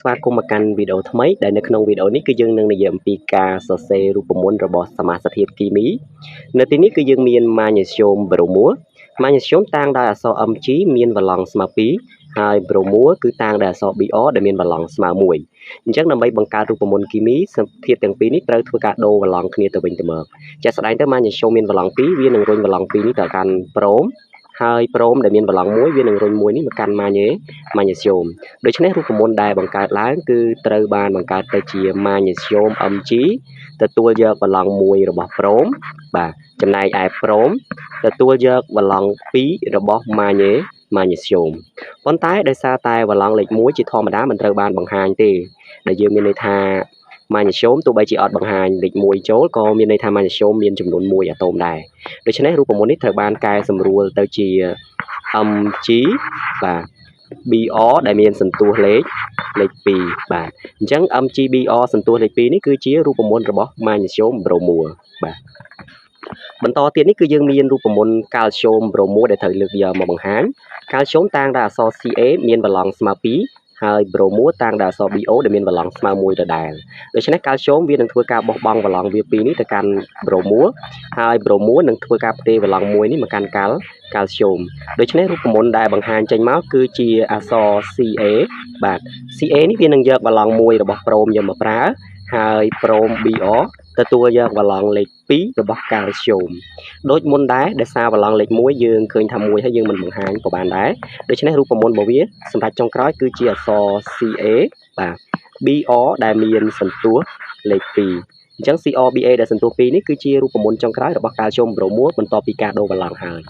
ស្វាគមន៍មកកាន់វីដេអូថ្មីដែលនៅក្នុងវីដេអូនេះគឺយើងនឹងនិយាយអំពីការសរសេររូបមន្តរបស់សមាសធាតុគីមីនៅទីនេះគឺយើងមាន Magnesium bromure Magnesium តាំងដោយអក្សរ Mg មានវឡង់ស្មើ2ហើយ bromure គឺតាំងដោយអក្សរ Br ដែលមានវឡង់ស្មើ1អញ្ចឹងដើម្បីបង្កើតរូបមន្តគីមីធាតុទាំងពីរនេះត្រូវធ្វើការដូរវឡង់គ្នាទៅវិញទៅមកជាក់ស្ដែងទៅ Magnesium មានវឡង់2វានឹងរុញវឡង់2នេះទៅកាន់ Brom ហើយព្រមដែលមានវឡង់1វានឹងរុញ1នេះមកកាន់ Magnesium ដូច្នេះរូបមន្តដែលបង្កើតឡើងគឺត្រូវបានបង្កើតទៅជា Magnesium Mg ទទួលយកវឡង់1របស់ Brom បាទចំណែកឯ Brom ទទួលយកវឡង់2របស់ Magnesium ប៉ុន្តែដោយសារតែវឡង់លេខ1ជាធម្មតាមិនត្រូវបានបង្ហាញទេដែលយើងមានន័យថា Magnesium ទោះបីជាអត់បង្ហាញលេខ1ចូលក៏មានន័យថា Magnesium មានចំនួន1អាតូមដែរដូច្នេះរូបមន្តនេះត្រូវបានកែសម្រួលទៅជា Mg បាទ Br ដែលមានសន្ទុះលេខ2បាទអញ្ចឹង MgBr សន្ទុះលេខ2នេះគឺជារូបមន្តរបស់ Magnesium bromure បាទបន្តទៀតនេះគឺយើងមានរូបមន្ត Calcium bromure ដែលត្រូវលើកយកមកបង្ហាញ Calcium តាំងដោយអក្សរ Ca មានវឡង់ស្មើ2ហើយ bromure តាំងដោយអក្សរ Bo ដែលមានវឡង់ស្មើ1ដដែលដូច្នេះ Calcium វានឹងធ្វើការបោះបង់វឡង់វា2នេះទៅកាន់ bromure ហើយ bromure នឹងធ្វើការផ្ទេរវឡង់1នេះមកកាន់ Calcium ដូច្នេះរូបមន្តដែលបង្ហាញចេញមកគឺជាអក្សរ Ca បាទ Ca នេះវានឹងយកវឡង់1របស់ Brom យកមកប្រើហើយ Brom Br ទទួលយកវឡង់លេខ2របស់ Calcium ដូចមុនដែរដោយសារវឡង់លេខ1យើងឃើញថា1ហើយយើងមិនបង្ហាញក៏បានដែរដូច្នេះរូបមន្តរបស់វាសម្រាប់ចុងក្រោយគឺជាអក្សរ Ca បាទ Br ដែលមានសន្ទុះលេខ2អញ្ចឹង CrBa ដែលសន្ទុះ2នេះគឺជារូបមន្តចុងក្រោយរបស់ Calcium bromure បន្ទាប់ពីការដូរវឡង់ហើយ